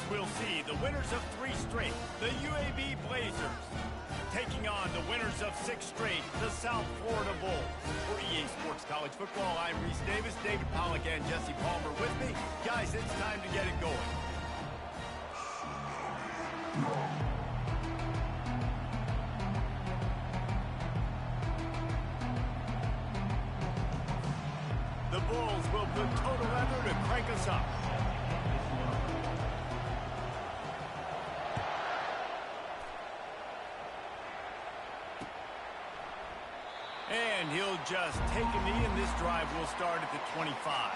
we'll see the winners of 3 straight, the UAB Blazers, taking on the winners of 6 straight, the South Florida Bulls. For EA Sports College Football, I'm Reese Davis, David Pollack, and Jesse Palmer with me. Guys, it's time to get it going. The Bulls will put total effort to crank us up. And he'll just take a knee, and this drive will start at the 25.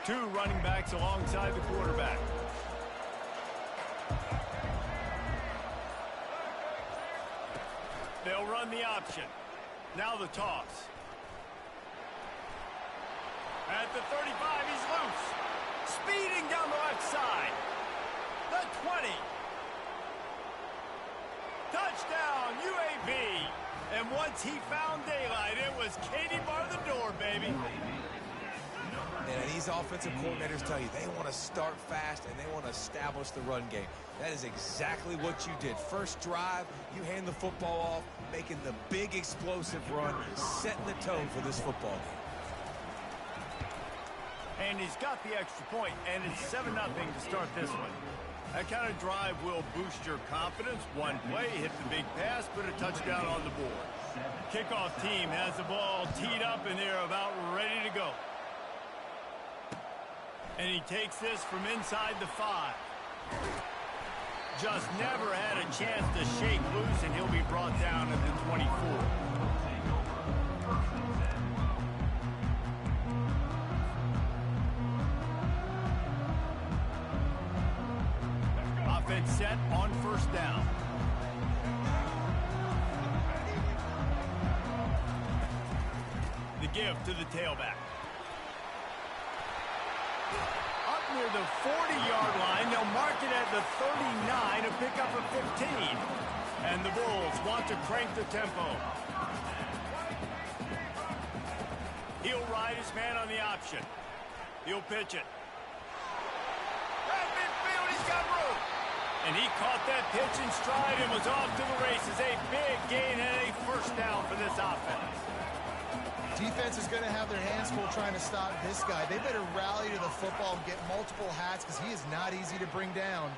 Two running backs alongside the quarterback. They'll run the option. Now the toss. At the 35, he's loose. Speeding down the left side. The 20. Touchdown, UAB. And once he found daylight, it was Katie bar the door, baby. And these offensive coordinators tell you they want to start fast and they want to establish the run game. That is exactly what you did. First drive, you hand the football off, making the big explosive run, setting the tone for this football game. And he's got the extra point, and it's 7-0 to start this one. That kind of drive will boost your confidence. One play, hit the big pass, put a touchdown on the board. Kickoff team has the ball teed up, and they're about ready to go. And he takes this from inside the 5. Just never had a chance to shake loose, and he'll be brought down at the 24. Offense set on first down. The give to the tailback. Near the 40-yard line, they'll mark it at the 39 to pick up a 15. And the Bulls want to crank the tempo. He'll ride his man on the option. He'll pitch it. At midfield, he's got room. And he caught that pitch in stride and was off to the races. A big gain and a first down for this offense. Defense is going to have their hands full trying to stop this guy. They better rally to the football and get multiple hats because he is not easy to bring down.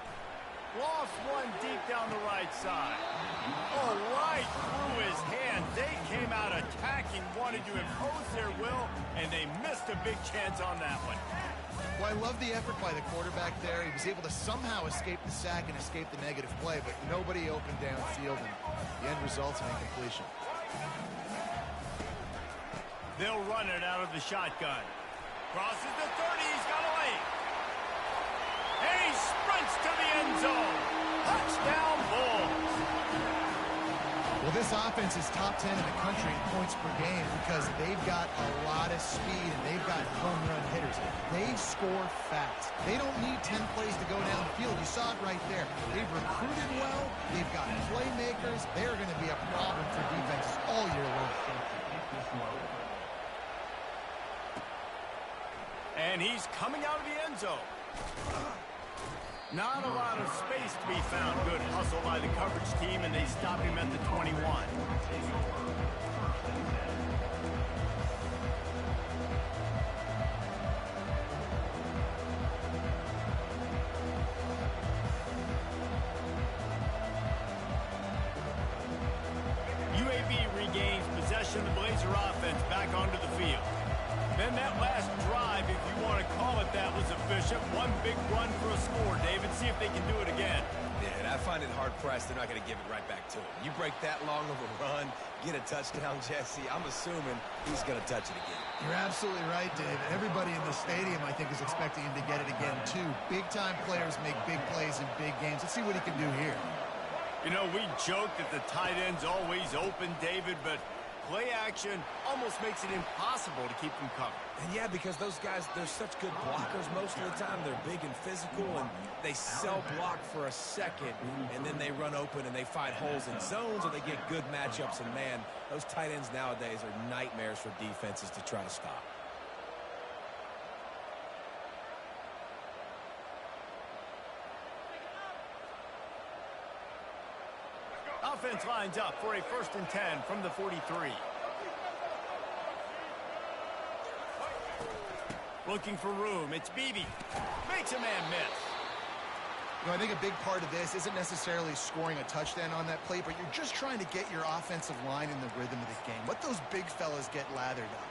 Lost one deep down the right side. Oh, right through his hand. They came out attacking, wanted to impose their will, and they missed a big chance on that one. Well, I love the effort by the quarterback there. He was able to somehow escape the sack and escape the negative play, but nobody opened downfield, and the end results in incompletion. They'll run it out of the shotgun. Crosses the 30, he's got a lane. And he sprints to the end zone. Touchdown, Bulls. Well, this offense is top 10 in the country in points per game because they've got a lot of speed and they've got home run hitters. They score fast. They don't need 10 plays to go down the field. You saw it right there. They've recruited well. They've got playmakers. They're going to be a problem for defenses all year long. And he's coming out of the end zone. Not a lot of space to be found. Good hustle by the coverage team, and they stop him at the 21. UAB regains possession of the Blazer offense back onto the field. big run for a score, David. See if they can do it again. Yeah, and I find it hard-pressed they're not going to give it right back to him. You break that long of a run, get a touchdown, Jesse, I'm assuming he's going to touch it again. You're absolutely right, David. Everybody in the stadium, I think, is expecting him to get it again, too. Big-time players make big plays in big games. Let's see what he can do here. You know, we joke that the tight end's always open, David, but play action almost makes it impossible to keep them covered. And yeah, because those guys, they're such good blockers most of the time. They're big and physical, and they sell block for a second, and then they run open and they find holes in zones, or they get good matchups. And, man, those tight ends nowadays are nightmares for defenses to try to stop. Offense lines up for a 1st and 10 from the 43. Looking for room. It's Beebe. Makes a man miss. You know, I think a big part of this isn't necessarily scoring a touchdown on that play, but you're just trying to get your offensive line in the rhythm of the game. Let those big fellas get lathered up.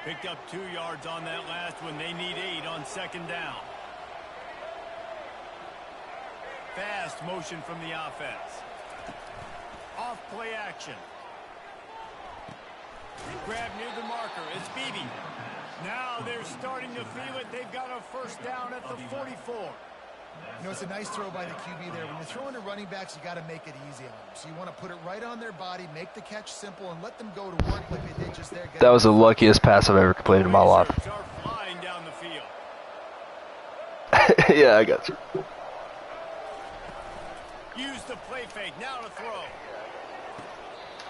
Picked up 2 yards on that last one. They need 8 on 2nd down. Fast motion from the offense. Off play action. Grab near the marker. It's Beebe. Now they're starting to feel it. They've got a 1st down at the 44. You know, it's a nice throw by the QB there. When you're throwing to running backs, you got to make it easy on them. So you want to put it right on their body, make the catch simple, and let them go to work like they did just there. That was the luckiest pass I've ever completed in my life. Are flying down the field. Yeah, I got you. Use the play fake. Now to throw.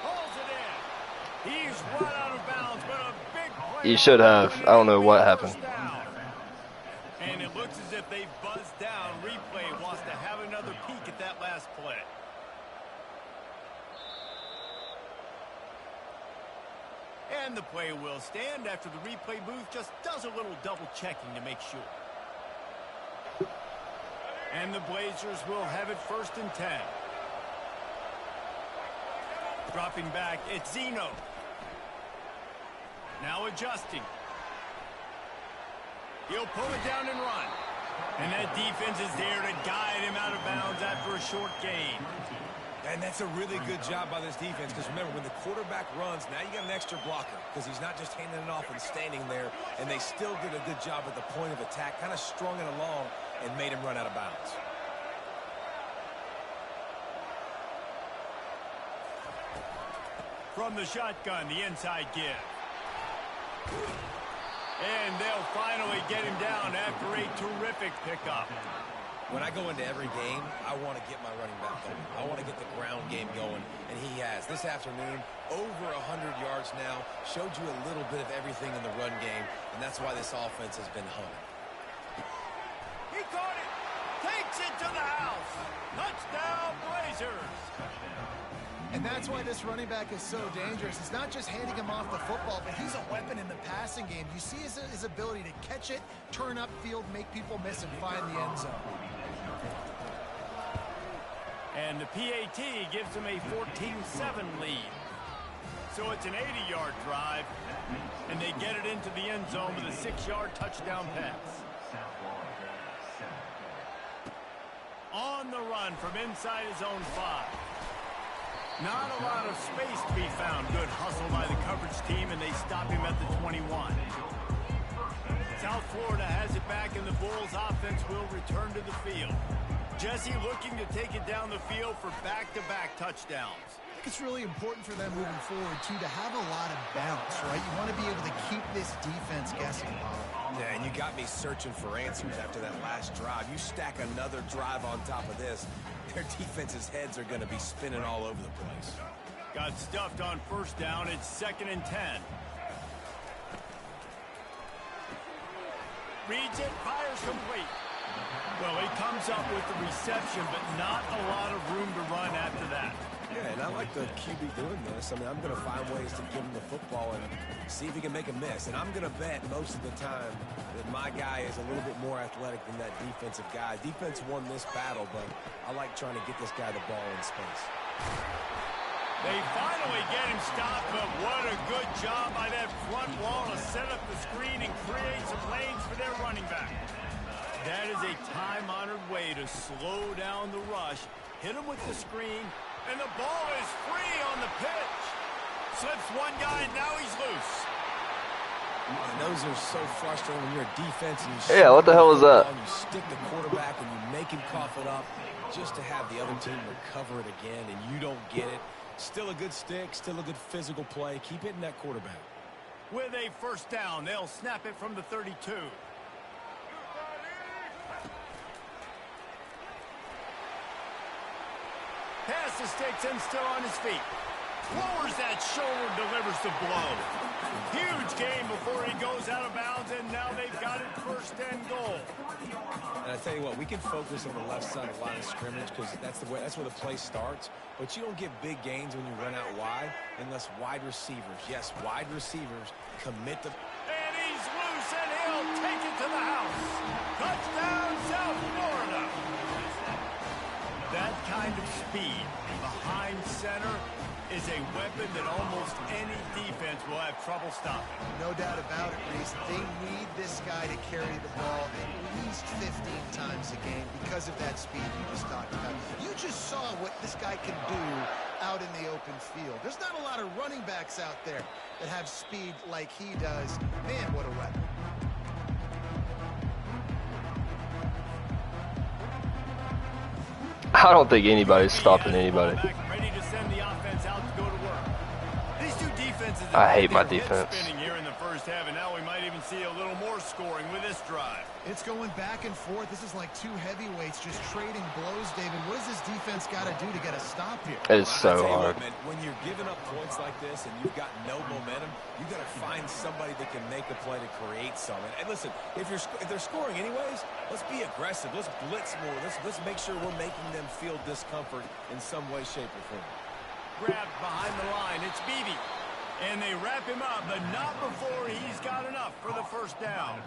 Holds it in. He's run out of bounds, but a big play. You should have. I don't know what happened. And it looks as if they buzzed down. Replay wants to have another peek at that last play. And the play will stand after the replay booth just does a little double checking to make sure. And the Blazers will have it 1st and 10. Dropping back, it's Zeno. Now adjusting. He'll pull it down and run. And that defense is there to guide him out of bounds after a short gain. And that's a really good job by this defense, because remember, when the quarterback runs, now you got an extra blocker, because he's not just handing it off and standing there, and they still did a good job at the point of attack, kind of strung it along and made him run out of bounds. From the shotgun, the inside give. And they'll finally get him down after a terrific pickup. When I go into every game, I want to get my running back going. I want to get the ground game going, and he has. This afternoon, over 100 yards now, showed you a little bit of everything in the run game, and that's why this offense has been humming. He caught it. Takes it to the house. Touchdown, Blazers. And that's why this running back is so dangerous. It's not just handing him off the football, but he's a weapon in the passing game. You see his ability to catch it, turn upfield, make people miss, and find the end zone. And the PAT gives him a 14-7 lead. So it's an 80-yard drive, and they get it into the end zone with a 6-yard touchdown pass. On the run from inside his own 5. Not a lot of space to be found. Good hustle by the coverage team, and they stop him at the 21. South Florida has it back, and the Bulls offense will return to the field. Jesse looking to take it down the field for back-to-back touchdowns. I think it's really important for them moving forward, too, to have a lot of bounce, right? You want to be able to keep this defense guessing. Yeah, and you got me searching for answers after that last drive. You stack another drive on top of this, their defense's heads are going to be spinning all over the place. Got stuffed on 1st down. It's 2nd and 10. Reads it, fires complete. Well, he comes up with the reception, but not a lot of room to run after that. Yeah, and I like the QB doing this. I mean, I'm going to find ways to give him the football and see if he can make a miss. And I'm going to bet most of the time that my guy is a little bit more athletic than that defensive guy. Defense won this battle, but I like trying to get this guy the ball in space. They finally get him stopped, but what a good job by that front wall to set up the screen and create some lanes for their running back. That is a time-honored way to slow down the rush, hit him with the screen, and the ball is free on the pitch. Slips one guy, and now he's loose. And those are so frustrating when you're a defense. And Yeah, what the hell is that? You stick the quarterback and you make him cough it up just to have the other team recover it again, and you don't get it. Still a good stick, still a good physical play. Keep hitting that quarterback. With a first down, they'll snap it from the 32. Pass the sticks and still on his feet. Lowers that shoulder, delivers the blow. Huge game before he goes out of bounds, and now they've got it first and goal. And I tell you what, we can focus on the left side of the line of scrimmage because that's where the play starts. But you don't get big gains when you run out wide unless wide receivers, yes, wide receivers commit the. And he's loose, and he'll take it to the house. Touchdown, South Florida. That kind of speed behind center is a weapon that almost any defense will have trouble stopping. No doubt about it, Reese. They need this guy to carry the ball at least 15 times a game because of that speed you just talked about. You just saw what this guy can do out in the open field. There's not a lot of running backs out there that have speed like he does. Man, what a weapon. I don't think anybody's stopping anybody. Ready to send the offense out to go to work. These two defenses I hate my defense. spinning here in the first half, and now we might even see a little more scoring with this drive. It's going back and forth. This is like two heavyweights just trading blows, David. What does this defense got to do to get a stop here? It is so hard. What, man, when you're giving up points like this and you've got no momentum, you got to find somebody that can make a play to create something. And listen, if they're scoring anyways, let's be aggressive. Let's blitz more. Let's make sure we're making them feel discomfort in some way, shape, or form. Grabbed behind the line. It's Beebe. And they wrap him up, but not before he's got enough for the first down.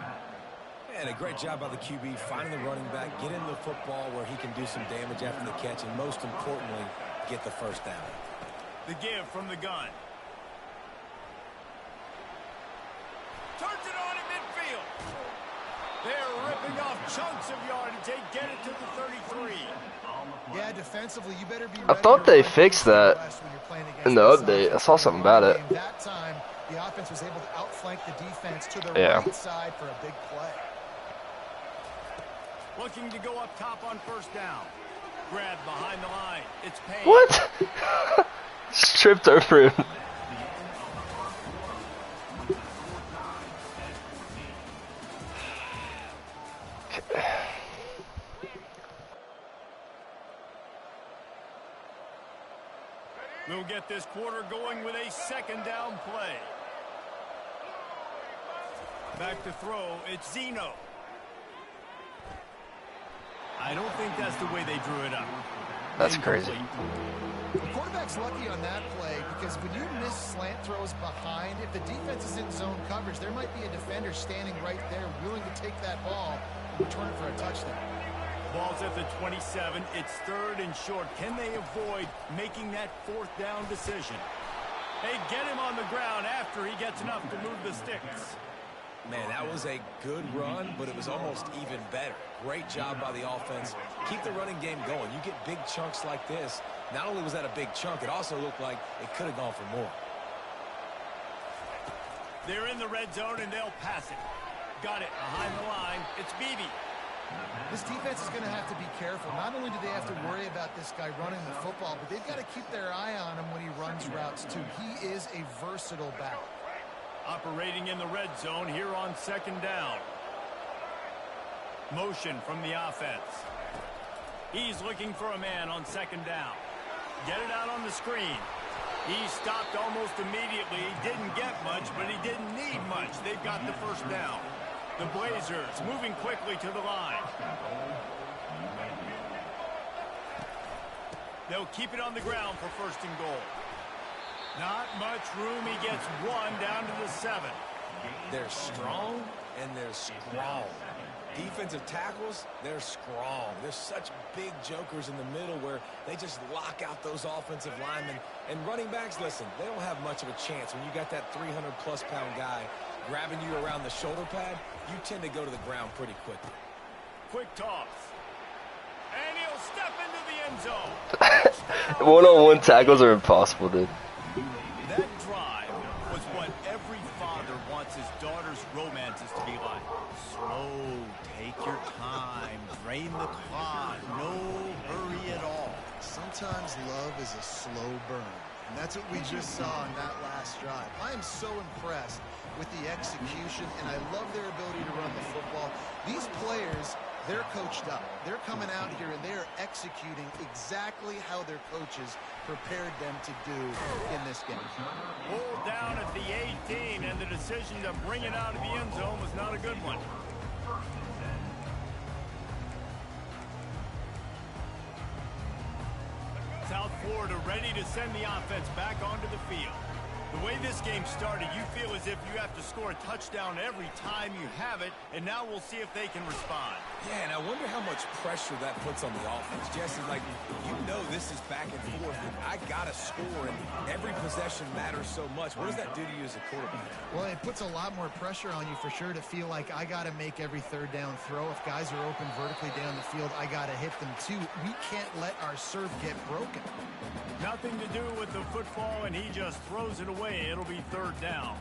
And a great job by the QB finding the running back, get him the football where he can do some damage after the catch, and most importantly, get the first down. The give from the gun. Turns it on in midfield. They're ripping off chunks of yardage. They get it to the 33. Yeah, defensively, you better be I thought they fixed that in the update. I saw something about it. That time, the offense was able to outflank the defense to the Yeah. right side for a big play. Looking to go up top on first down. Grabbed behind the line. It's Payne. What? Stripped over him. We'll get this quarter going with a second down play. Back to throw. It's Zeno. I don't think that's the way they drew it up. That's crazy. The quarterback's lucky on that play because when you miss slant throws behind, if the defense is in zone coverage, there might be a defender standing right there willing to take that ball and return it for a touchdown. Ball's at the 27. It's third and short. Can they avoid making that fourth down decision? They get him on the ground after he gets enough to move the sticks. Man, that was a good run, but it was almost even better. Great job by the offense. Keep the running game going. You get big chunks like this. Not only was that a big chunk, it also looked like it could have gone for more. They're in the red zone, and they'll pass it. Got it behind the line. It's Beebe. This defense is going to have to be careful. Not only do they have to worry about this guy running the football, but they've got to keep their eye on him when he runs routes, too. He is a versatile back. Operating in the red zone here on second down. Motion from the offense. He's looking for a man on second down. Get it out on the screen. He stopped almost immediately. He didn't get much, but he didn't need much. They've got the first down. The Blazers moving quickly to the line. They'll keep it on the ground for first and goal. Not much room. He gets one down to the 7. They're strong and they're strong. Defensive tackles, they're strong. There's such big jokers in the middle where they just lock out those offensive linemen. And running backs, listen, they don't have much of a chance. When you got that 300-plus pound guy grabbing you around the shoulder pad, you tend to go to the ground pretty quickly. Quick toss. And he'll step into the end zone. One-on-one tackles are impossible, dude. That drive was what every father wants his daughter's romances to be like. Slow, take your time, drain the clock, no hurry at all. Sometimes love is a slow burn, and that's what we just saw in that last drive. I am so impressed with the execution, and I love their ability to run the football. These players, they're coached up. They're coming out here, and they're executing exactly how their coaches prepared them to do in this game. Pulled down at the 18, and the decision to bring it out of the end zone was not a good one. South Florida ready to send the offense back onto the field. The way this game started, you feel as if you have to score a touchdown every time you have it, and now we'll see if they can respond. Yeah, and I wonder how much pressure that puts on the offense. Jesse, like, you know this is back and forth, and I got to score, and every possession matters so much. What does that do to you as a quarterback? Well, it puts a lot more pressure on you for sure to feel like I got to make every third down throw. If guys are open vertically down the field, I got to hit them too. We can't let our serve get broken. Nothing to do with the football, and he just throws it away. It'll be third down.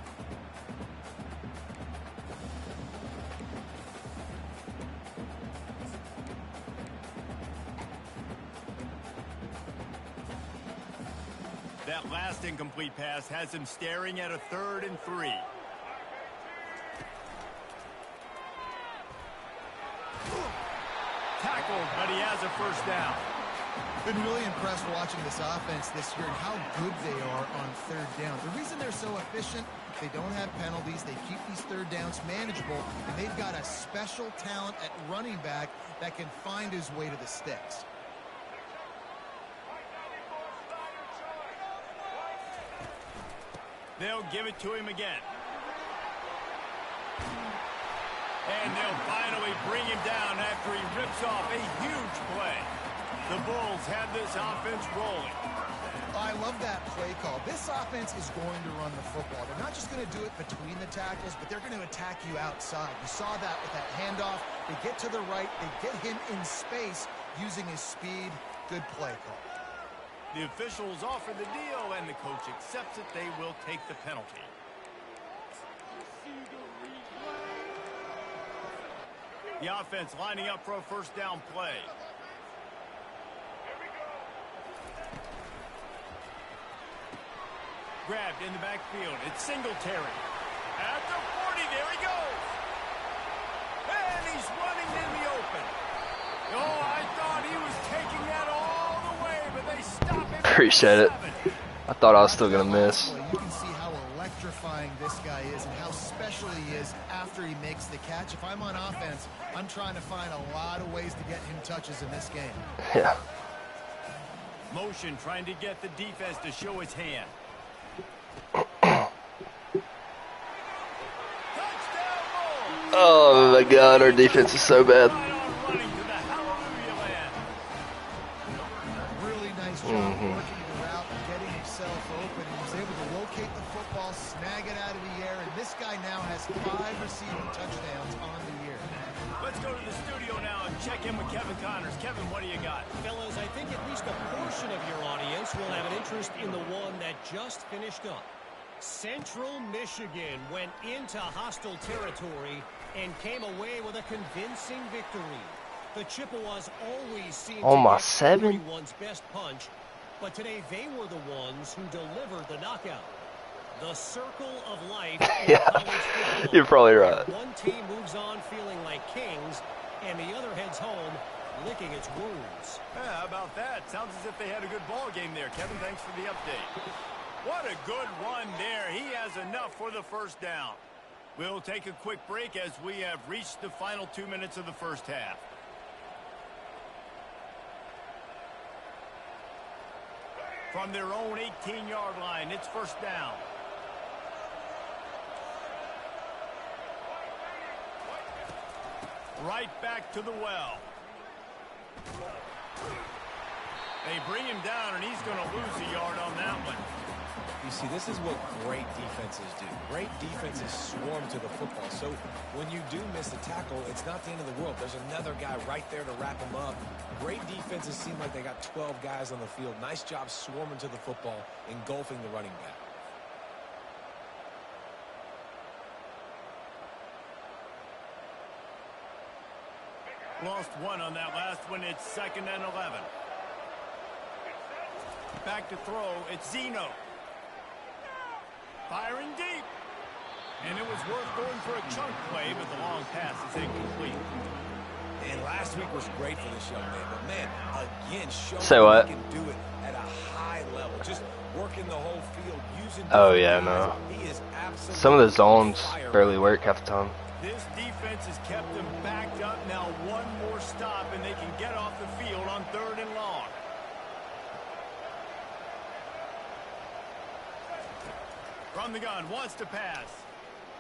That last incomplete pass has him staring at a 3rd and 3. Tackled, but he has a first down. Been really impressed watching this offense this year and how good they are on third down. The reason they're so efficient, they don't have penalties, they keep these third downs manageable, and they've got a special talent at running back that can find his way to the sticks. They'll give it to him again. And they'll finally bring him down after he rips off a huge play. The Bulls have this offense rolling. I love that play call. This offense is going to run the football. They're not just going to do it between the tackles, but they're going to attack you outside. You saw that with that handoff. They get to the right. They get him in space using his speed. Good play call. The officials offer the deal, and the coach accepts it. They will take the penalty. The offense lining up for a first down play. Grabbed in the backfield. It's Singletary. At the 40, there he goes. And he's running in the open. Oh, I thought he was taking that all the way, but they stop him. Appreciate it. I thought I was still going to miss. You can see how electrifying this guy is and how special he is after he makes the catch. If I'm on offense, I'm trying to find a lot of ways to get him touches in this game. Yeah. Motion trying to get the defense to show his hand. Oh my God, our defense is so bad. Really nice job working the route and getting himself open. He was able to locate the football, snag it out of the air, and this guy now has 5 receiving touchdowns on the year. Let's go to the studio now and check in with Kevin Connors. Kevin, what do you got? Fellas, I think at least a portion of your audience will have an interest in the one that just finished up. Central Michigan went into hostile territory and came away with a convincing victory. The Chippewas always seem to get everyone's best punch, but today they were the ones who delivered the knockout. The circle of life in college football. You're probably right. One team moves on feeling like kings, and the other heads home licking its wounds. Yeah, how about that? Sounds as if they had a good ball game there. Kevin, thanks for the update. What a good run there. He has enough for the first down. We'll take a quick break as we have reached the final 2 minutes of the first half. From their own 18-yard line, it's first down. Right back to the well. They bring him down, and he's going to lose a yard on that one. You see, this is what great defenses do. Great defenses swarm to the football. So when you do miss a tackle, it's not the end of the world. There's another guy right there to wrap him up. Great defenses seem like they got 12 guys on the field. Nice job swarming to the football, engulfing the running back. Lost one on that last one. It's 2nd and 11. Back to throw. It's Zeno. Firing deep. And it was worth going for a chunk play, but the long pass is incomplete. And last week was great for this young man. But, man, again, showing what? he can do it at a high level. Just working the whole field, using Oh, yeah, guys. no. He is absolutely Some of the zones fire. barely work half the time. This defense has kept them backed up. Now one more stop, and they can get off the field on 3rd and long. From the gun, wants to pass.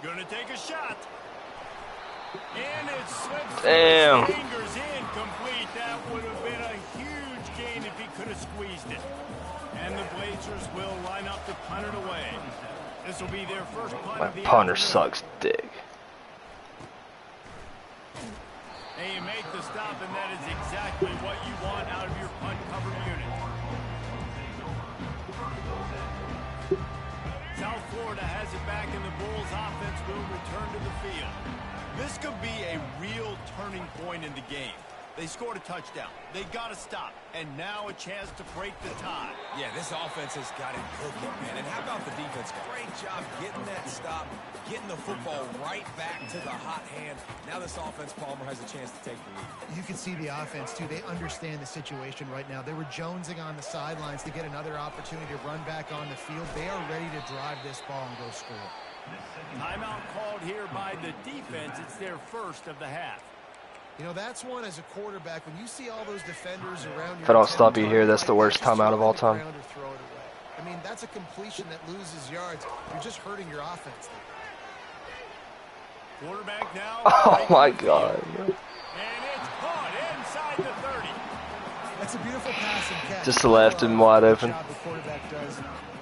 Gonna take a shot. And it slips through his fingers, incomplete. That would have been a huge gain if he could have squeezed it. And the Blazers will line up to punt it away. This will be their first punt My of the punter afternoon. sucks dick. And you make the stop, and that is exactly what you want out of your punt cover unit. South Florida has it back, and the Bulls offense will return to the field. This could be a real turning point in the game. They scored a touchdown. They got to stop. And now a chance to break the tie. Yeah, this offense has got it cooking, man. And how about the defense? Great job getting that stop, getting the football right back to the hot hand. Now this offense, Palmer, has a chance to take the lead. You can see the offense, too. They understand the situation right now. They were jonesing on the sidelines to get another opportunity to run back on the field. They are ready to drive this ball and go score. Timeout called here by the defense. It's their first of the half. You know, that's one as a quarterback. When you see all those defenders around you. If I don't stop you here, that's the worst timeout of all time. I mean, that's a completion that loses yards. You're just hurting your offense there. Quarterback now. Oh, my God. And it's caught inside the 30. That's a beautiful pass and catch. Just left him wide open. Job the quarterback does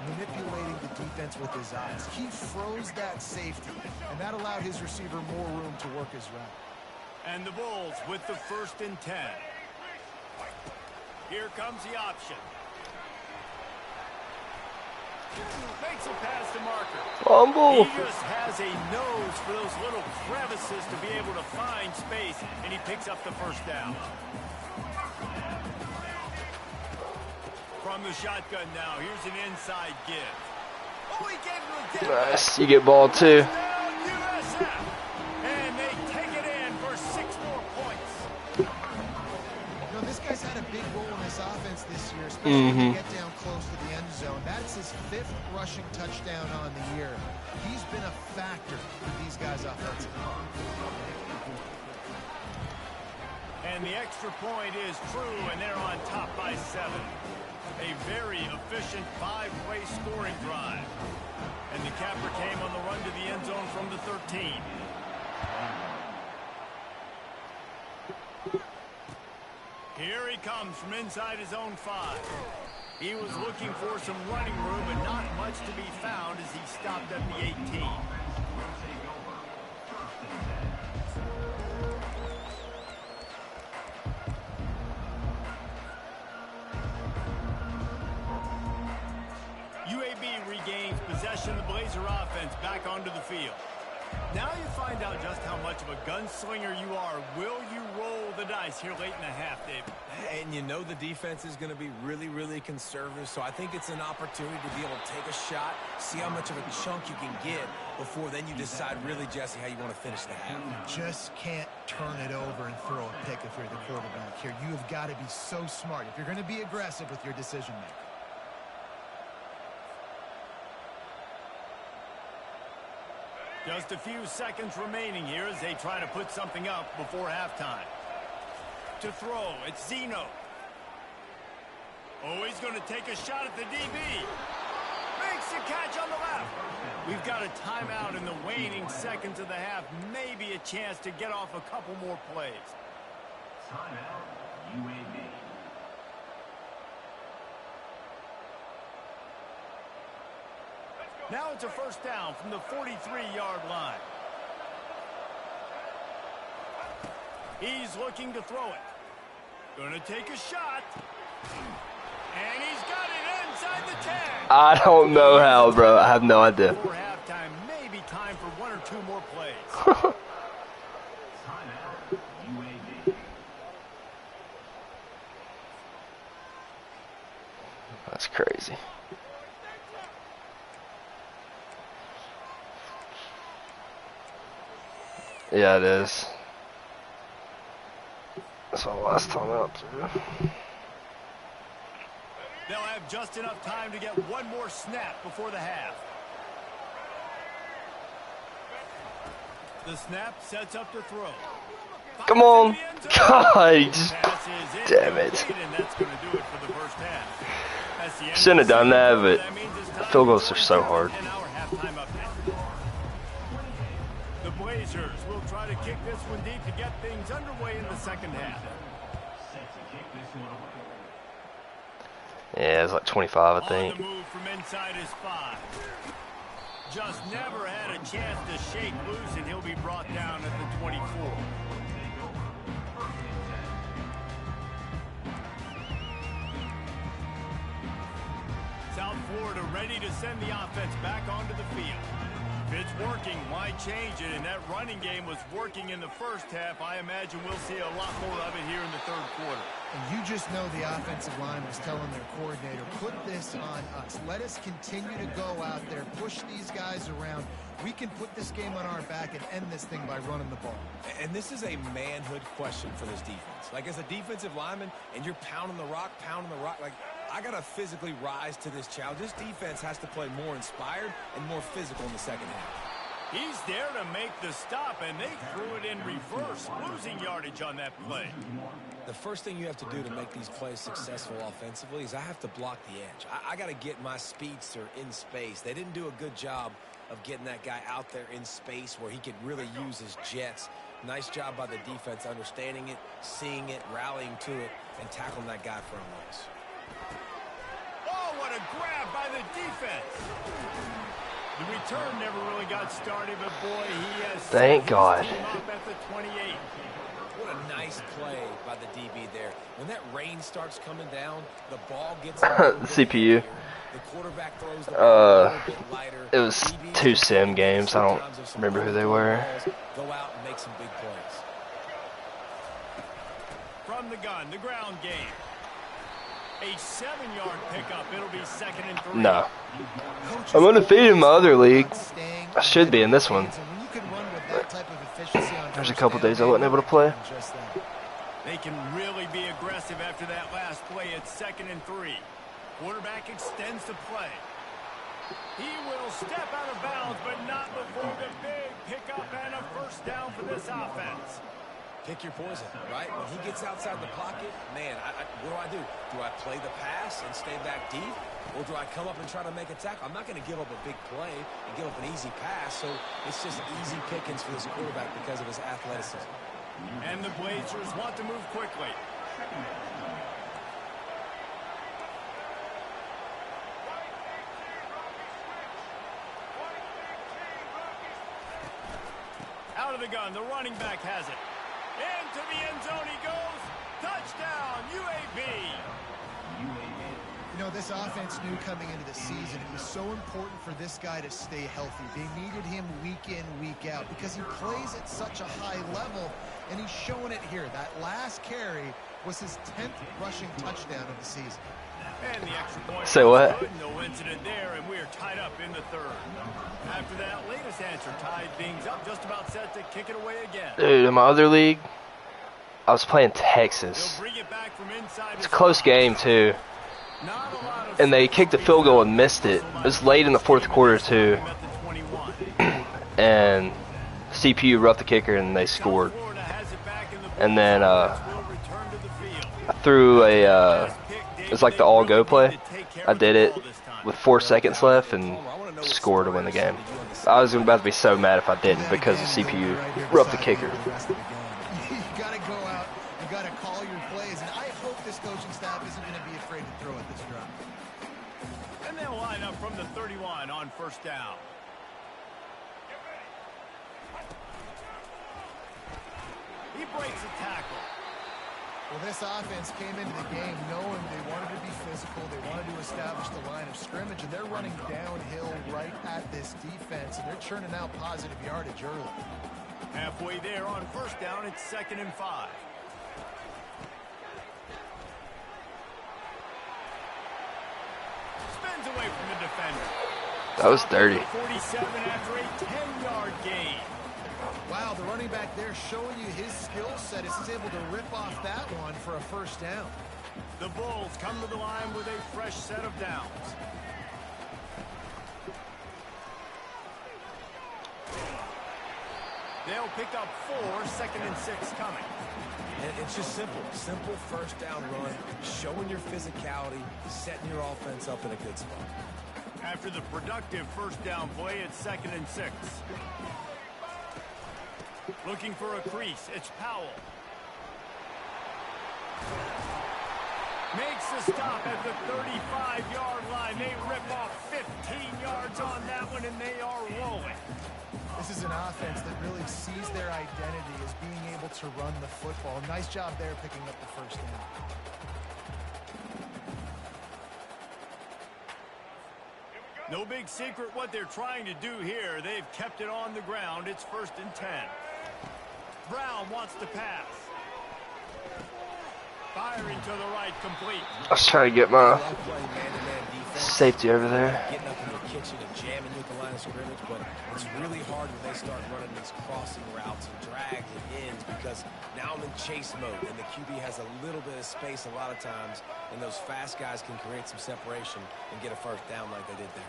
manipulating the defense with his eyes. He froze that safety, and that allowed his receiver more room to work his route. And the Bulls with the 1st and 10. Here comes the option. Makes a pass to Marker. Fumble. He just has a nose for those little crevices to be able to find space, and he picks up the 1st down. From the shotgun now, here's an inside give. Oh, he gave him a down. Nice. You get ball too. Touchdown, USF. And they take it in for 6 more points. You know, this guy's had a big role in this offense this year, especially when you get down close to the end zone. That's his 5th rushing touchdown on the year. He's been a factor for these guys offensively. And the extra point is true, and they're on top by 7. A very efficient 5-play scoring drive. And the capper came on the run to the end zone from the 13. Here he comes from inside his own 5. He was looking for some running room, but not much to be found as he stopped at the 18. UAB regains possession of the Blazer offense back onto the field. Now you find out just how much of a gunslinger you are. Will you roll the dice here late in the half, David? And you know the defense is going to be really, really conservative, so I think it's an opportunity to be able to take a shot, see how much of a chunk you can get before then you decide really, Jesse, how you want to finish the half. You just can't turn it over and throw a pick if you're the quarterback here. You have got to be so smart if you're going to be aggressive with your decision-making. Just a few seconds remaining here as they try to put something up before halftime. To throw, it's Zeno. Oh, he's going to take a shot at the DB. Makes the catch on the left. We've got a timeout in the waning seconds of the half. Maybe a chance to get off a couple more plays. Timeout, UAB. Now it's a first down from the 43-yard line. He's looking to throw it. Gonna take a shot. And he's got it inside the 10. I don't know how, bro. I have no idea. Before halftime, maybe time for one or two more plays. That's crazy. Yeah, it is. That's my last time out, too. They'll have just enough time to get one more snap before the half. The snap sets up to throw. Come on. God, just, damn it. Shouldn't have done that, but field goals are so hard. The Blazers will try to kick this one deep to get things underway in the second half. Yeah, it's like 25, I think. On the move from inside his 5. Just never had a chance to shake loose, and he'll be brought down at the 24. South Florida ready to send the offense back onto the field. If it's working, why change it? And that running game was working in the first half. I imagine we'll see a lot more of it here in the third quarter. And you just know the offensive line was telling their coordinator, put this on us. Let us continue to go out there, push these guys around. We can put this game on our back and end this thing by running the ball. And this is a manhood question for this defense. Like, as a defensive lineman, and you're pounding the rock, like, I got to physically rise to this challenge. This defense has to play more inspired and more physical in the second half. He's there to make the stop, and they threw it in reverse, losing yardage on that play. The first thing you have to do to make these plays successful offensively is I have to block the edge. I got to get my speedster in space. They didn't do a good job of getting that guy out there in space where he could really use his jets. Nice job by the defense understanding it, seeing it, rallying to it, and tackling that guy for a loss. Oh, what a grab by the defense. The return never really got started, but boy, he has Thank God. up at the 28. What a nice play by the DB there. When that rain starts coming down, the ball gets the CPU. The quarterback throws the ball a little bit lighter. It was 2 sim games. I don't remember who they were. Go out and make some big plays. From the gun, the ground game. A 7-yard pickup. It'll be 2nd and 3. No. I'm undefeated in my other league. I should be in this one. There's a couple days I wasn't able to play. They can really be aggressive after that last play. It's 2nd and 3. Quarterback extends the play. He will step out of bounds, but not before the big pickup and a first down for this offense. Pick your poison, right? When he gets outside the pocket, man, what do? Do I play the pass and stay back deep? Or do I come up and try to make a tackle? I'm not going to give up a big play and give up an easy pass, so it's just easy pickings for this quarterback because of his athleticism. And the Blazers want to move quickly. Out of the gun, the running back has it. Into the end zone he goes. Touchdown, UAB. You know, this offense knew coming into the season it was so important for this guy to stay healthy. They needed him week in, week out because he plays at such a high level, and he's showing it here. That last carry was his 10th rushing touchdown of the season. And the extra point. Say what? Good. No incident there, and we are tied up in the third. After that latest answer, tied things up, just about set to kick it away again. Dude, in my other league, I was playing Texas. Bring it back from inside. It's a close game, too. And they kicked a field goal and missed it. It was late in the fourth quarter, too. And CPU roughed the kicker, and they scored. And then I threw a... it was like the all-go play. I did it with 4 seconds left, and score to win the game. I was about to be so mad if I didn't because the CPU roughed the kicker. You got to go out. You got to call your plays, and I hope this coaching staff isn't going to be afraid to throw at this drive. And they'll line up from the 31 on first down. He breaks a tackle. Well, this offense came into the game knowing they wanted to be physical, they wanted to establish the line of scrimmage, and they're running downhill right at this defense, and they're churning out positive yardage early. Halfway there on first down, it's 2nd and 5. Spins away from the defender. That was dirty. 47 after a 10-yard gain. Wow, the running back there showing you his skill set as he's able to rip off that one for a first down. The Bulls come to the line with a fresh set of downs. They'll pick up 4, 2nd and 6 coming. And it's just simple. Simple first down run, showing your physicality, setting your offense up in a good spot. After the productive first down play, it's 2nd and 6. Looking for a crease, it's Powell. Makes the stop at the 35-yard line. They rip off 15 yards on that one, and they are rolling. This is an offense that really sees their identity as being able to run the football. Nice job there picking up the first down. No big secret what they're trying to do here. They've kept it on the ground. It's 1st and 10. Brown wants to pass. Firing to the right, complete. I was trying to get my safety over there. Getting up in the kitchen and jamming with the line of scrimmage, but it's really hard when they start running these crossing routes and drags and ends because now I'm in chase mode and the QB has a little bit of space a lot of times, and those fast guys can create some separation and get a first down like they did there.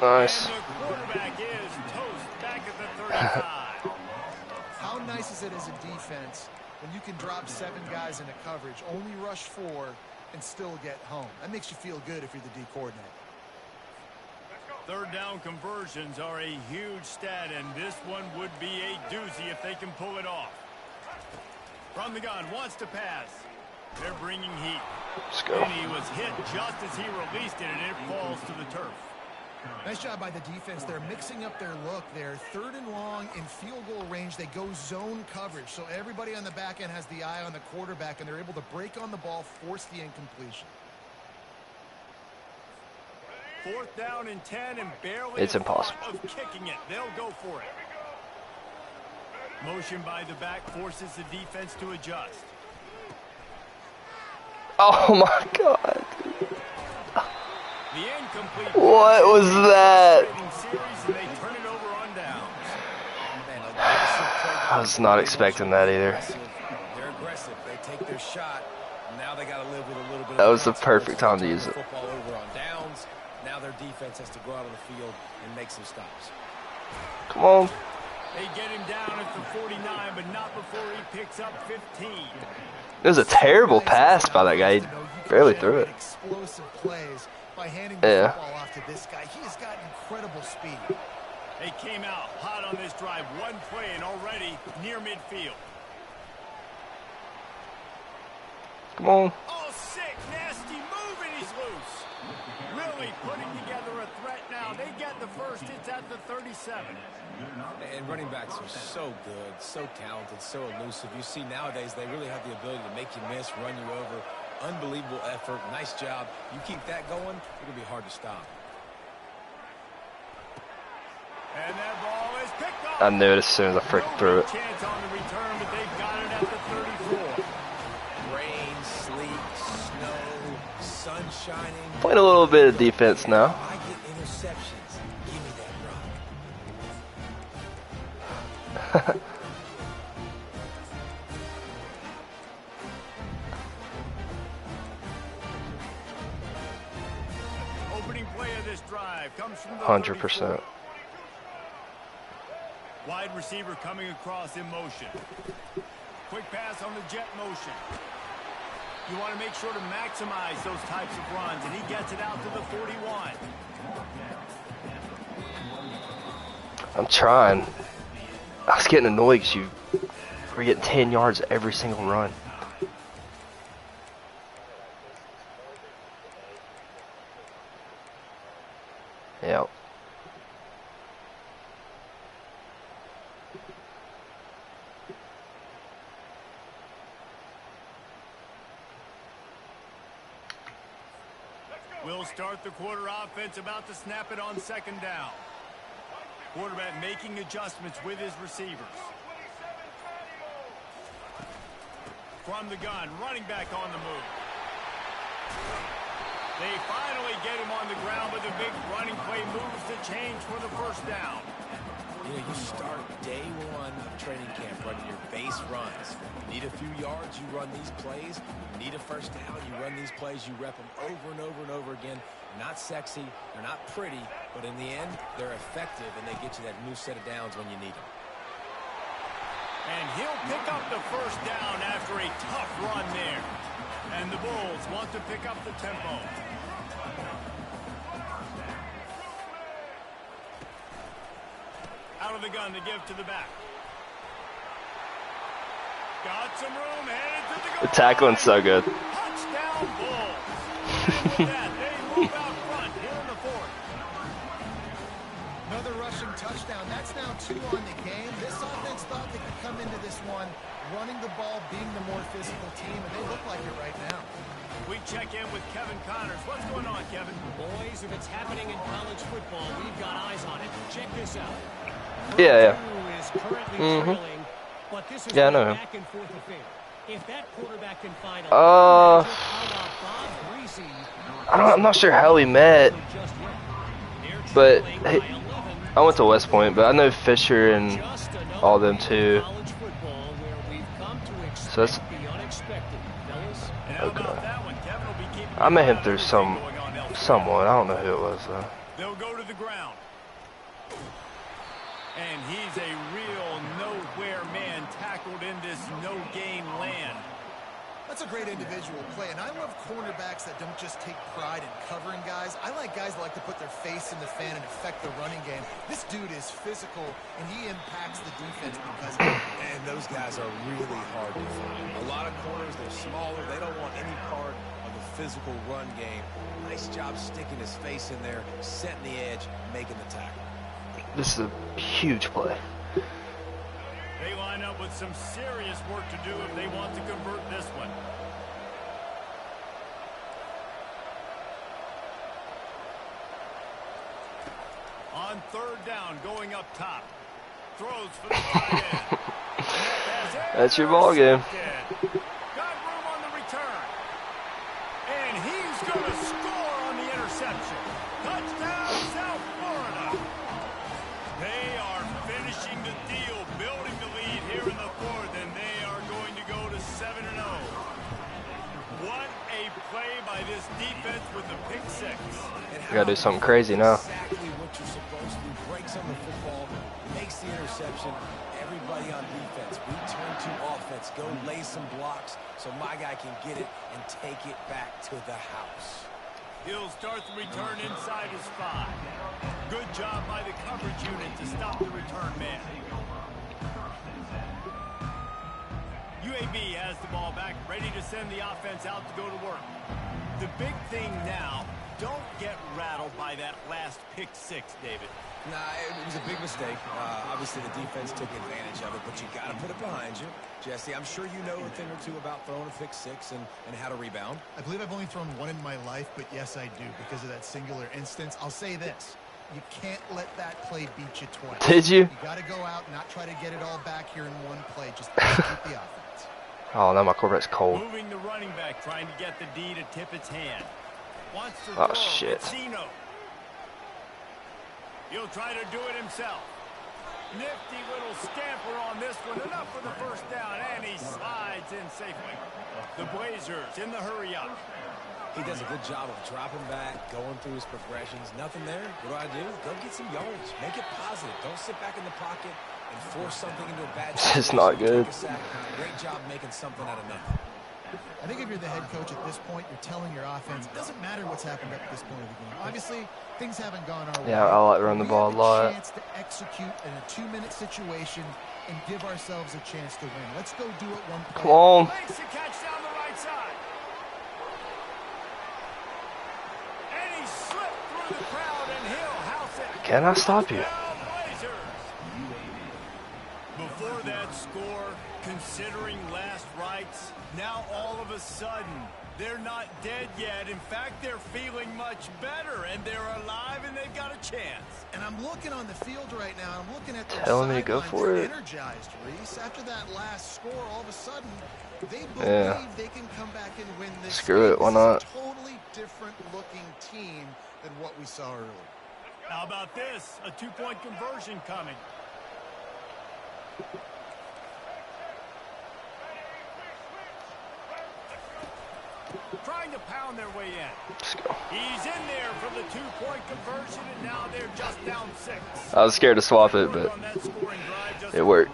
Nice. And the quarterback is toast back at the 35. How nice is it as a defense when you can drop 7 guys into coverage, only rush 4, and still get home? That makes you feel good if you're the D coordinator. Third down conversions are a huge stat, and this one would be a doozy if they can pull it off. From the gun, wants to pass. They're bringing heat. Let's go. And he was hit just as he released it, and it falls to the turf. Nice job by the defense. They're mixing up their look there. 3rd and long in field goal range. They go zone coverage, so everybody on the back end has the eye on the quarterback, and they're able to break on the ball, force the incompletion. 4th down and 10, and barely It's impossible. of kicking it. They'll go for it. Motion by the back forces the defense to adjust. Oh my God. The incomplete. What was that? I was not expecting that either. They're aggressive. They take their shot. Now they got to live with a little bit. That was the perfect time to use it. Football over on downs. Now their defense has to go out on the field and make some stops. Come on. They get him down at the 49, but not before he picks up 15. It was a terrible pass by that guy. He barely threw it. Explosive plays by handing the football off to this guy. He has got incredible speed. They came out hot on this drive. One play and already near midfield. Come on. Oh, sick, nasty move, and he's loose. Really putting together a threat now. They get the first. It's at the 37. And running backs are so good, so talented, so elusive. You see nowadays they really have the ability to make you miss, run you over. Unbelievable effort. Nice job. You keep that going, it'll be hard to stop. And that ball is picked off. I knew it as soon as I freaking threw it. Chance on the return, but they got it at the 34. Rain, sleet, snow, sun shining. Playing a little bit of defense now. I get interceptions. Give me that rock. Opening play of this drive comes from the 100%. Wide receiver coming across in motion. Quick pass on the jet motion. You want to make sure to maximize those types of runs, and he gets it out to the 41. I'm trying. I was getting annoyed because we're getting 10 yards every single run. Yeah. We'll start the quarter offense, about to snap it on second down. Quarterback making adjustments with his receivers. From the gun, running back on the move. They finally get him on the ground, but the big running play moves to change for the first down. You know, you start day one of training camp running your base runs. You need a few yards, you run these plays. You need a first down, you run these plays. You rep them over and over and over again. Not sexy, they're not pretty, but in the end, they're effective, and they get you that new set of downs when you need them. And he'll pick up the first down after a tough run there. And the Bulls want to pick up the tempo. Out of the gun to give to the back. Got some room, headed to the goal. The tackling's so good. Touchdown Bulls. And with that, they move out front here in the fourth. Another rushing touchdown. That's now 2 on the game. This offense thought they could come into this one running the ball, being the more physical team, and they look like it right now. We check in with Kevin Connors. What's going on, Kevin? Boys, if it's happening in college football, we've got eyes on it. Check this out. Yeah. Is currently trailing, but this is Yeah, I know him. back and forth affair. If that quarterback can find I'm not sure how we met, but I went to West Point, but I know Fisher and all them too. So that's okay. I met him through someone. I don't know who it was though. They'll go to the ground. And he's a real nowhere man tackled in this no-gain land. That's a great individual play, and I love cornerbacks that don't just take pride in covering guys. I like guys that like to put their face in the fan and affect the running game. This dude is physical, and he impacts the defense because of it. And those guys are really hard to find. A lot of corners, they're smaller. They don't want any part of the physical run game. Nice job sticking his face in there, setting the edge, making the tackle. This is a huge play. They line up with some serious work to do if they want to convert this one. On third down, going up top. Throws for the tight end. That's your ball game. Got room on the return. And he's going to score on the interception. Touchdown, South Florida. They are finishing the deal, building the lead here in the fourth, and they are going to go to 7-0. What a play by this defense with the pick six. We gotta do something crazy now. Exactly what you're supposed to do. Breaks on the football, makes the interception. Everybody on defense, we turn to offense. Go lay some blocks so my guy can get it and take it back to the house. He'll start the return inside his 5. Good job by the coverage unit to stop the return man. UAB has the ball back, ready to send the offense out to go to work. The big thing now, don't get rattled by that last pick six, David. Nah, it was a big mistake. Obviously, the defense took advantage of it, but you got to put it behind you. Jesse, I'm sure you know a thing or two about throwing a pick six and how to rebound. I believe I've only thrown one in my life, but yes, I do because of that singular instance. I'll say this. You can't let that play beat you twice. Did you? You got to go out and not try to get it all back here in one play. Just keep the offense. Oh, now my quarterback's cold. Moving the running back, trying to get the D to tip its hand. Wants to Oh, throw. shit. Casino. He'll try to do it himself. Nifty little scamper on this one. Enough for the first down, and he slides in safely. The Blazers in the hurry up. He does a good job of dropping back, going through his progressions. Nothing there. What do? Go get some yards. Make it positive. Don't sit back in the pocket and force something into a bad situation. This is not good. Great job making something out of nothing. I think if you're the head coach at this point, you're telling your offense, it doesn't matter what's happened up to this point of the game. Obviously, things haven't gone our way. Yeah, I like to run the ball a lot. We have a chance to execute in a 2-minute situation and give ourselves a chance to win. Let's go do it one play. Come on. Makes the catch down the right side. And he slipped through the crowd, and he'll house it. Can I stop you? Before that score, considering last rites, now all of a sudden, they're not dead yet. In fact, they're feeling much better, and they're alive, and they've got a chance. And I'm looking on the field right now, and I'm looking at their telling me to go for it. Energized, Reese. After that last score, all of a sudden, they believe they can come back and win this. Screw it, why not? This is a totally different looking team than what we saw earlier. How about this? A 2-point conversion coming. Trying to pound their way in. Let's go. He's in there for the 2-point conversion, and now they're just down 6. I was scared to swap it, but it worked.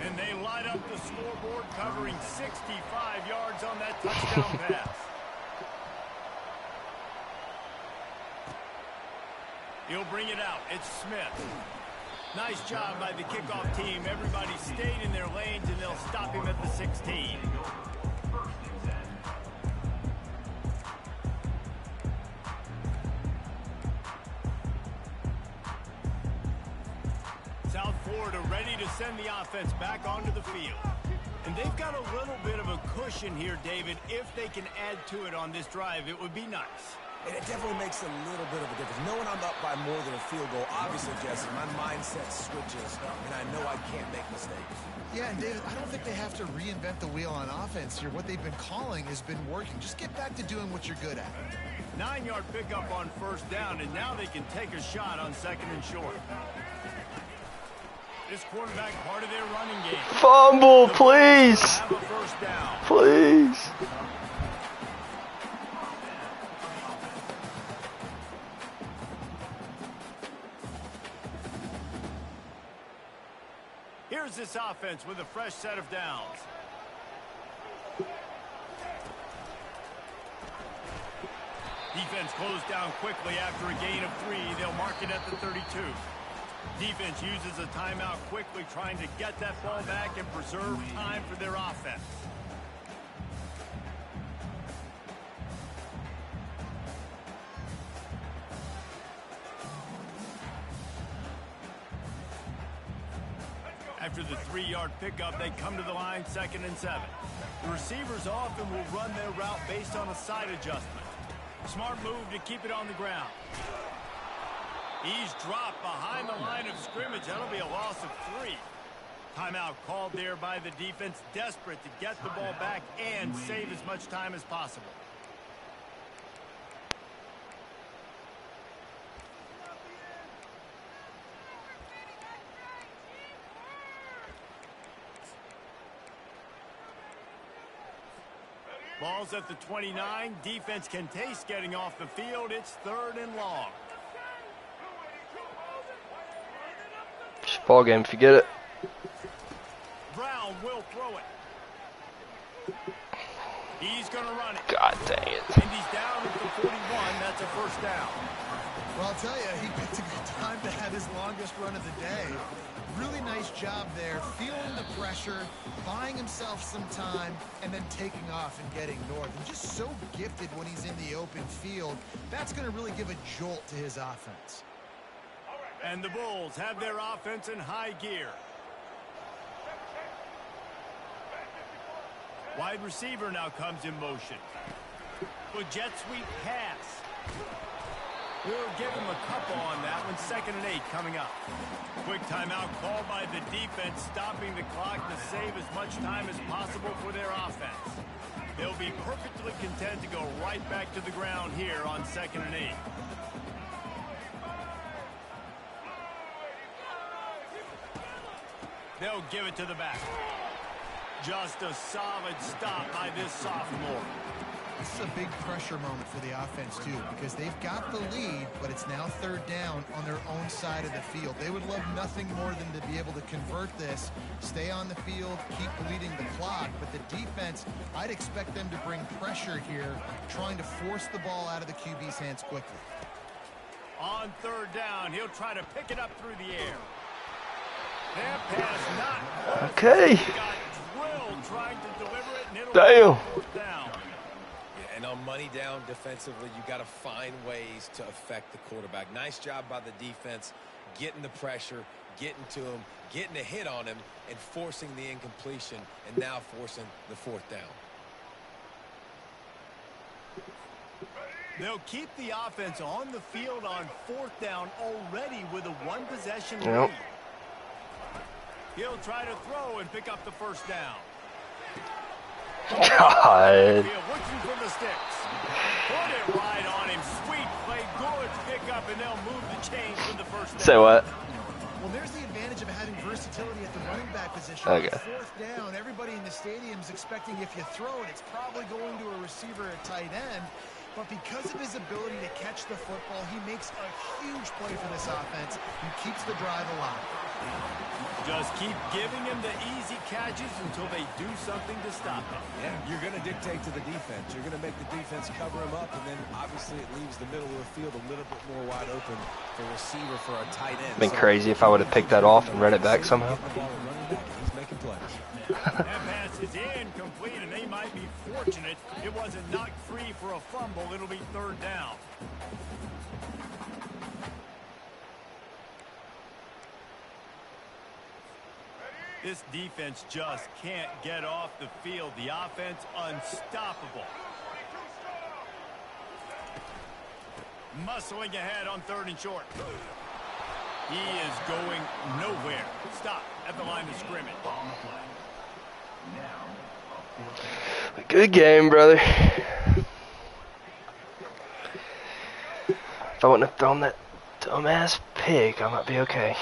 And they light up the scoreboard, covering 65 yards on that touchdown pass. He'll bring it out. It's Smith. Nice job by the kickoff team. Everybody stayed in their lanes, and they'll stop him at the 16. South Florida ready to send the offense back onto the field. And they've got a little bit of a cushion here, David. If they can add to it on this drive, it would be nice. And it definitely makes a little bit of a difference. Knowing I'm up by more than a field goal, obviously, Jesse, my mindset switches, and I know I can't make mistakes. Yeah, and David, I don't think they have to reinvent the wheel on offense here. What they've been calling has been working. Just get back to doing what you're good at. 9-yard pickup on first down, and now they can take a shot on 2nd and short. This quarterback part of their running game. Fumble, please. Have a first down. Please. Here's this offense with a fresh set of downs. Defense closed down quickly after a gain of 3. They'll mark it at the 32. Defense uses a timeout quickly, trying to get that ball back and preserve time for their offense. After the 3-yard pickup, they come to the line, 2nd and 7. The receivers often will run their route based on a side adjustment. Smart move to keep it on the ground. He's dropped behind the line of scrimmage. That'll be a loss of 3. Timeout called there by the defense, desperate to get the ball back and save as much time as possible. Ball's at the 29. Defense can taste getting off the field. It's 3rd and long. Ball game if you get it. Brown will throw it. He's going to run it. God dang it. And he's down at the 41. That's a first down. Well, I'll tell you, he picked a good time to have his longest run of the day. Really nice job there, feeling the pressure, buying himself some time, and then taking off and getting north. And just so gifted when he's in the open field. That's going to really give a jolt to his offense. And the Bulls have their offense in high gear. Wide receiver now comes in motion. With jet sweep pass. We'll give him a couple on that one. 2nd and 8 coming up. Quick timeout called by the defense, stopping the clock to save as much time as possible for their offense. They'll be perfectly content to go right back to the ground here on 2nd and 8. They'll give it to the back. Just a solid stop by this sophomore. This is a big pressure moment for the offense, too, because they've got the lead, but it's now 3rd down on their own side of the field. They would love nothing more than to be able to convert this, stay on the field, keep bleeding the clock. But the defense, I'd expect them to bring pressure here, trying to force the ball out of the QB's hands quickly. On third down, he'll try to pick it up through the air. That pass not Okay. he got drilled trying to deliver it, and it'll Damn. be fourth down. Yeah, and on money down defensively, you got to find ways to affect the quarterback. Nice job by the defense, getting the pressure, getting to him, getting a hit on him, and forcing the incompletion, and now forcing the fourth down. They'll keep the offense on the field on fourth down already with a one-possession Yep. lead. He'll try to throw and pick up the first down. God. Looking for the sticks. Put it right on him. Sweet play. Good pick up, and they'll move the chains with the first down. Say what? Well, there's the advantage of having versatility at the running back position. Okay. On fourth down, everybody in the stadium is expecting if you throw it, it's probably going to a receiver at tight end. But because of his ability to catch the football, he makes a huge play for this offense and keeps the drive alive. Just keep giving him the easy catches until they do something to stop him. Yeah, you're going to dictate to the defense. You're going to make the defense cover him up, and then obviously it leaves the middle of the field a little bit more wide open for receiver for a tight end. Been crazy if I would have picked that off and read it back somehow. He's making plays. That pass is incomplete, and they might be fortunate it wasn't knocked free for a fumble. It'll be third down. This defense just can't get off the field. The offense unstoppable. Muscling ahead on third and short. He is going nowhere. Stop at the line of scrimmage. Good game, brother. If I wouldn't have thrown that dumbass pick, I might be okay.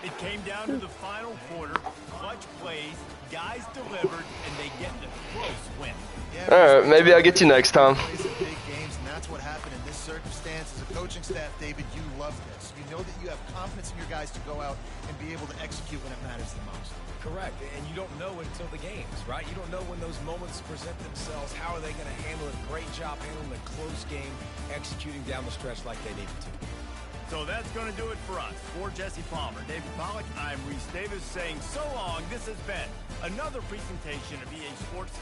It came down to the final quarter. Clutch plays, guys delivered, and they get the close win. Yeah, All right, maybe I'll get you next time. Plays in big games, and that's what happened in this circumstance. As a coaching staff, David, you love this. You know that you have confidence in your guys to go out and be able to execute when it matters the most. Correct, and you don't know until the games, right? You don't know when those moments present themselves. How are they going to handle it? Great job handling a close game, executing down the stretch like they needed to. So that's going to do it for us. For Jesse Palmer, David Pollack, I'm Reese Davis saying so long. This has been another presentation of EA Sports